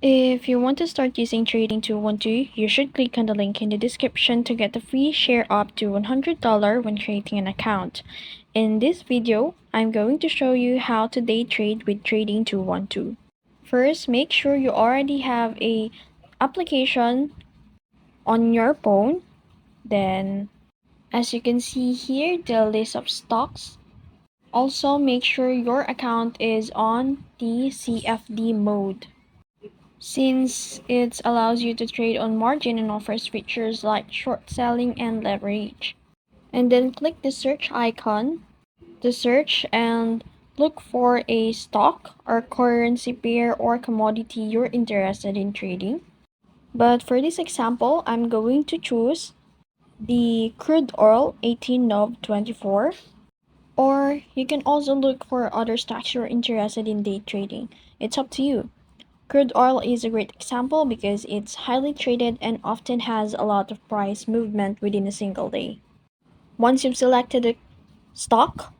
If you want to start using Trading 212, you should click on the link in the description to get the free share up to $100 when creating an account. In this video, I'm going to show you how to day trade with Trading 212. First, make sure you already have a application on your phone. Then, as you can see here, the list of stocks. Also, make sure your account is on the CFD mode, since it allows you to trade on margin and offers features like short selling and leverage. And then click the search icon to search and look for a stock or currency pair or commodity you're interested in trading. But for this example, I'm going to choose the crude oil 18 Nov 24, or you can also look for other stocks you're interested in day trading. It's up to you. Crude oil is a great example because it's highly traded and often has a lot of price movement within a single day. Once you've selected a stock,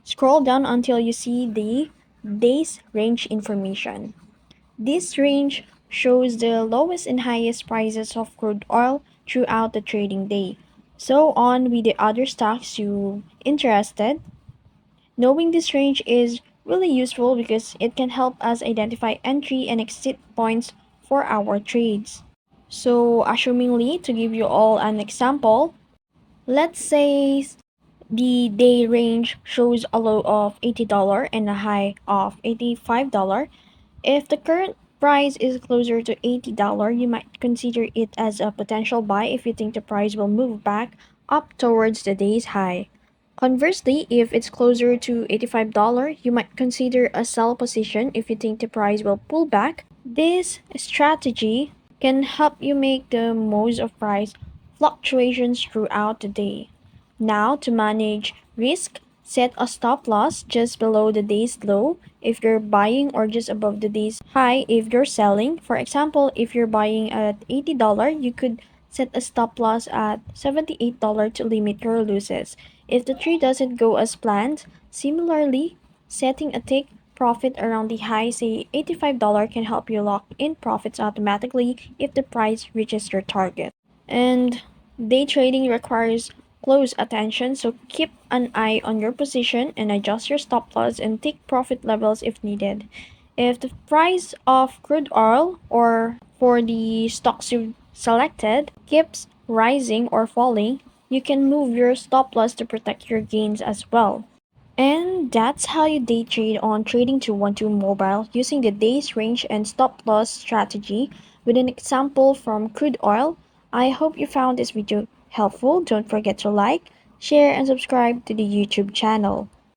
scroll down until you see the days range information. This range shows the lowest and highest prices of crude oil throughout the trading day. So on with the other stocks you interested. Knowing this range is really useful because it can help us identify entry and exit points for our trades. So, assumingly, to give you all an example, let's say the day range shows a low of $80 and a high of $85. If the current price is closer to $80, you might consider it as a potential buy if you think the price will move back up towards the day's high. Conversely, if it's closer to $85, you might consider a sell position if you think the price will pull back. This strategy can help you make the most of price fluctuations throughout the day. Now, to manage risk, set a stop loss just below the day's low if you're buying, or just above the day's high if you're selling. For example, if you're buying at $80, you could set a stop loss at $78 to limit your losses. If the trade doesn't go as planned, similarly, setting a take profit around the high, say $85, can help you lock in profits automatically if the price reaches your target. And day trading requires close attention, so keep an eye on your position and adjust your stop loss and take profit levels if needed. If the price of crude oil, or for the stocks you've selected, keeps rising or falling, you can move your stop loss to protect your gains as well. And that's how you day trade on Trading 212 Mobile using the days range and stop loss strategy with an example from crude oil. I hope you found this video helpful. Don't forget to like, share, and subscribe to the YouTube channel.